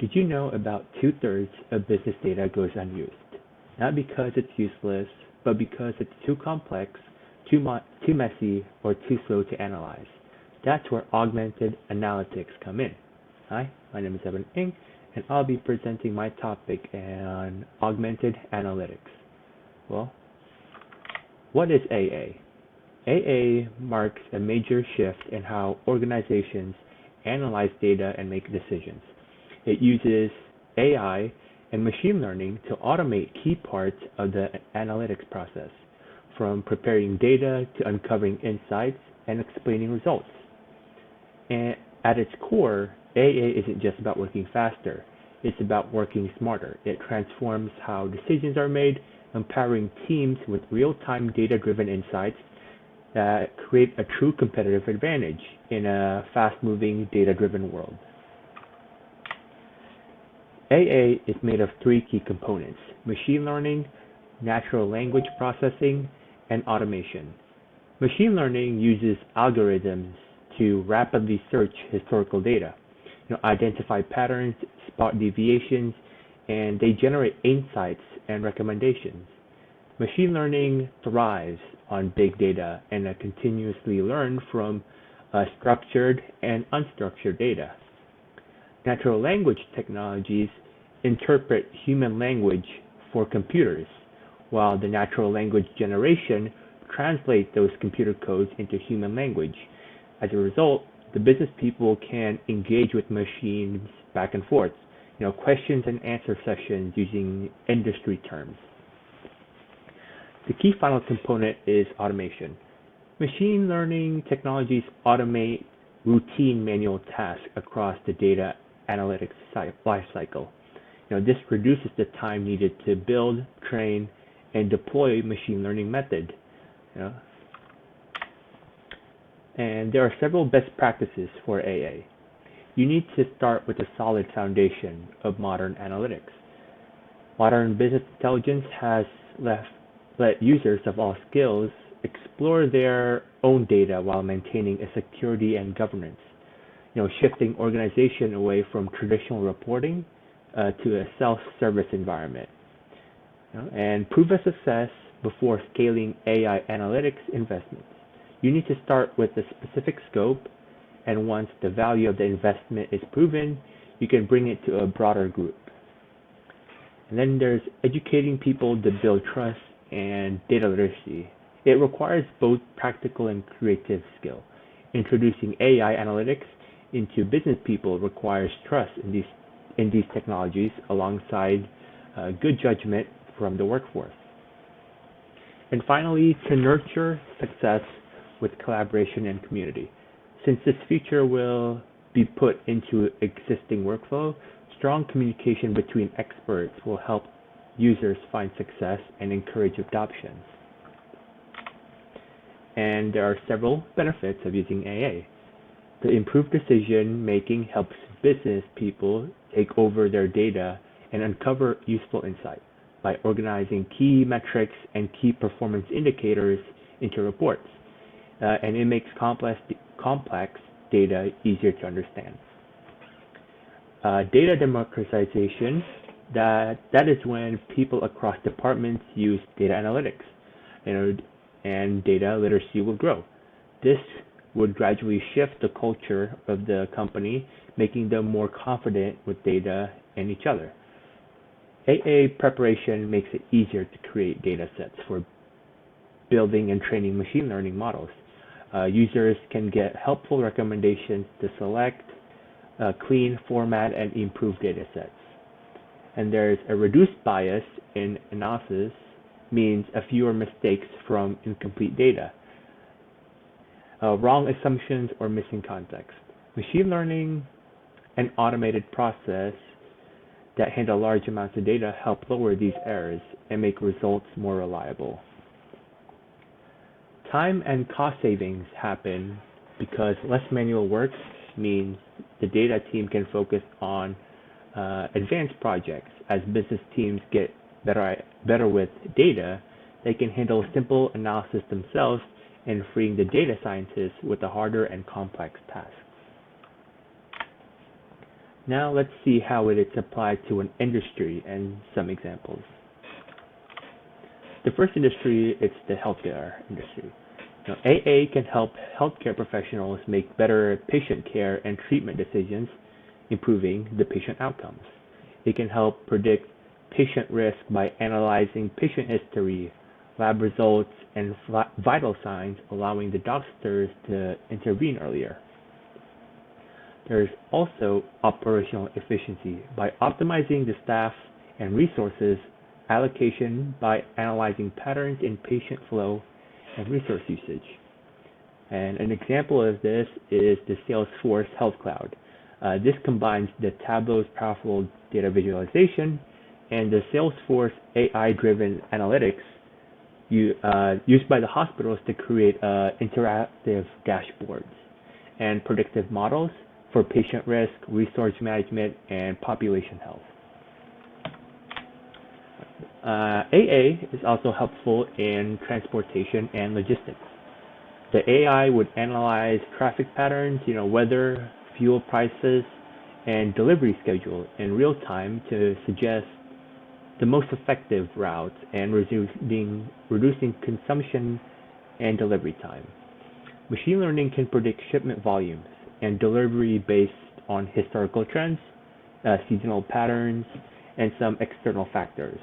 Did you know about two-thirds of business data goes unused? Not because it's useless, but because it's too complex, too messy, or too slow to analyze. That's where augmented analytics come in. Hi, my name is Evan Ng, and I'll be presenting my topic on augmented analytics. Well, what is AA? AA marks a major shift in how organizations analyze data and make decisions. It uses AI and machine learning to automate key parts of the analytics process, from preparing data to uncovering insights and explaining results. And at its core, AA isn't just about working faster, it's about working smarter. It transforms how decisions are made, empowering teams with real-time data-driven insights that create a true competitive advantage in a fast-moving, data-driven world. AA is made of three key components: machine learning, natural language processing, and automation. Machine learning uses algorithms to rapidly search historical data, identify patterns, spot deviations, and they generate insights and recommendations. Machine learning thrives on big data and continuously learn from structured and unstructured data. Natural language technologies interpret human language for computers, while the natural language generation translates those computer codes into human language. As a result, the business people can engage with machines back and forth, questions and answer sessions using industry terms. The key final component is automation. Machine learning technologies automate routine manual tasks across the data analytics lifecycle. This reduces the time needed to build, train, and deploy machine learning method. And there are several best practices for AA. You need to start with a solid foundation of modern analytics. Modern business intelligence has let users of all skills explore their own data while maintaining a security and governance. Shifting organization away from traditional reporting to a self-service environment. And prove a success before scaling AI analytics investments. You need to start with a specific scope, and once the value of the investment is proven, you can bring it to a broader group. And then there's educating people to build trust and data literacy. It requires both practical and creative skill. Introducing AI analytics into business people requires trust in these technologies alongside good judgment from the workforce. And finally, to nurture success with collaboration and community. Since this feature will be put into existing workflow, strong communication between experts will help users find success and encourage adoption. And there are several benefits of using AA. The improved decision making helps business people take over their data and uncover useful insight by organizing key metrics and key performance indicators into reports. And it makes complex data easier to understand. Data democratization, that is when people across departments use data analytics, and data literacy will grow. This would gradually shift the culture of the company, making them more confident with data and each other. AA preparation makes it easier to create data sets for building and training machine learning models. Users can get helpful recommendations to select, clean, format, and improve data sets. And there's a reduced bias in analysis, means a fewer mistakes from incomplete data, wrong assumptions, or missing context. Machine learning and automated process that handle large amounts of data help lower these errors and make results more reliable. Time and cost savings happen because less manual work means the data team can focus on advanced projects. As business teams get better with data, they can handle simple analysis themselves and freeing the data scientists with the harder and complex tasks. Now let's see how it is applied to an industry and some examples. The first industry is the healthcare industry. Now, AA can help healthcare professionals make better patient care and treatment decisions, improving the patient outcomes. It can help predict patient risk by analyzing patient history, lab results, and vital signs, allowing the doctors to intervene earlier. There's also operational efficiency by optimizing the staff and resources allocation by analyzing patterns in patient flow and resource usage. And an example of this is the Salesforce Health Cloud. This combines the Tableau's powerful data visualization and the Salesforce AI-driven analytics used by the hospitals to create interactive dashboards and predictive models for patient risk, resource management, and population health. AA is also helpful in transportation and logistics. The AI would analyze traffic patterns, weather, fuel prices, and delivery schedule in real time to suggest the most effective routes and reducing consumption and delivery time. Machine learning can predict shipment volumes and delivery based on historical trends, seasonal patterns, and some external factors.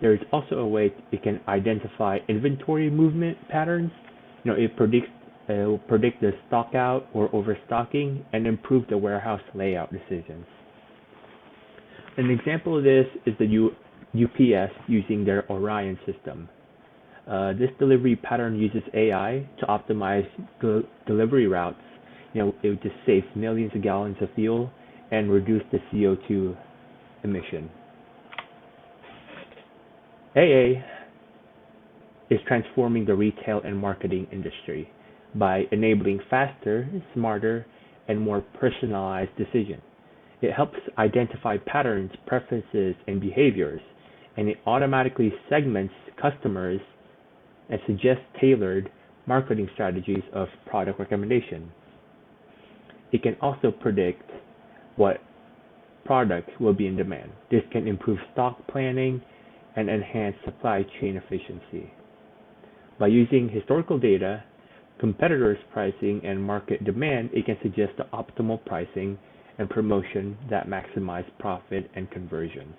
There is also a way it can identify inventory movement patterns. It will predict the stock out or overstocking and improve the warehouse layout decisions. An example of this is the UPS using their Orion system. This delivery pattern uses AI to optimize delivery routes. It would just save millions of gallons of fuel and reduce the CO2 emission. AA is transforming the retail and marketing industry by enabling faster, smarter, and more personalized decisions. It helps identify patterns, preferences, and behaviors, and it automatically segments customers and suggests tailored marketing strategies of product recommendation. It can also predict what products will be in demand. This can improve stock planning and enhance supply chain efficiency. By using historical data, competitors' pricing, and market demand, it can suggest the optimal pricing and promotion that maximize profit and conversion.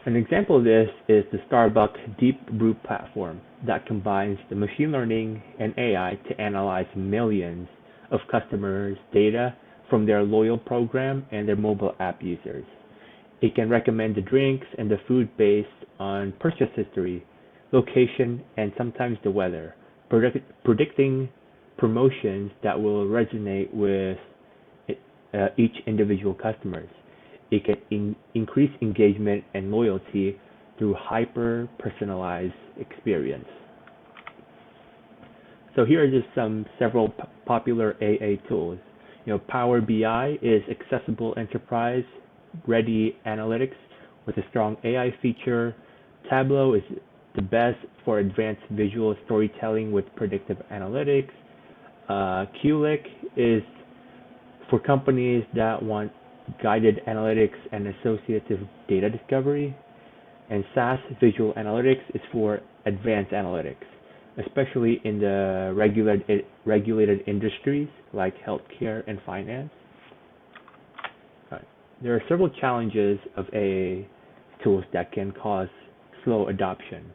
An example of this is the Starbucks Deep Brew platform that combines the machine learning and AI to analyze millions of customers' data from their loyal program and their mobile app users. It can recommend the drinks and the food based on purchase history, location, and sometimes the weather, predicting promotions that will resonate with each individual customers. It can increase engagement and loyalty through hyper-personalized experience. So here are just several popular AA tools. Power BI is accessible enterprise-ready analytics with a strong AI feature. Tableau is the best for advanced visual storytelling with predictive analytics. QLIC is for companies that want guided analytics and associative data discovery. And SAS Visual Analytics is for advanced analytics, especially in the regulated industries like healthcare and finance. Right. There are several challenges of AA tools that can cause slow adoption.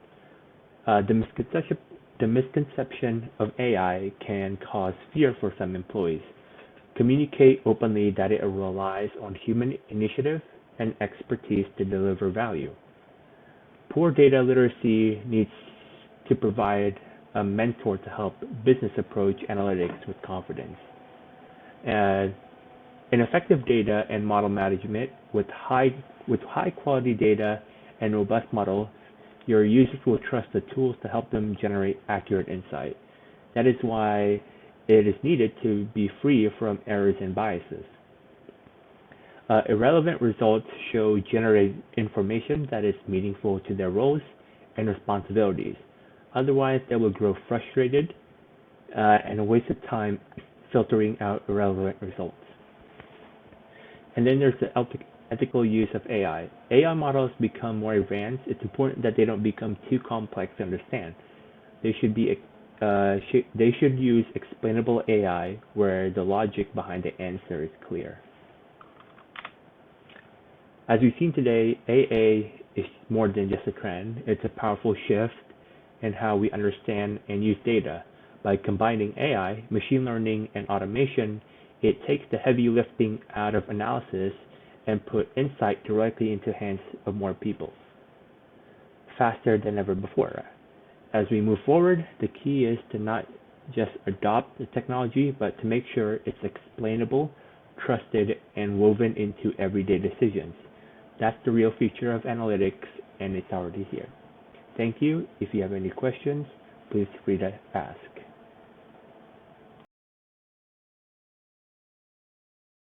The misconception of AI can cause fear for some employees. Communicate openly that it relies on human initiative and expertise to deliver value. Poor data literacy needs to provide a mentor to help business approach analytics with confidence. Ineffective data and model management with high quality data and robust models, your users will trust the tools to help them generate accurate insight. That is why it is needed to be free from errors and biases. Irrelevant results show generated information that is meaningful to their roles and responsibilities. Otherwise, they will grow frustrated and a waste of time filtering out irrelevant results. And then there's the ethical use of AI. AI models become more advanced. It's important that they don't become too complex to understand. They should be they should use explainable AI where the logic behind the answer is clear. As we've seen today, AA is more than just a trend. It's a powerful shift in how we understand and use data. By combining AI, machine learning, and automation, it takes the heavy lifting out of analysis and put insight directly into the hands of more people, faster than ever before. As we move forward, the key is to not just adopt the technology, but to make sure it's explainable, trusted, and woven into everyday decisions. That's the real future of analytics, and it's already here. Thank you. If you have any questions, please feel free to ask.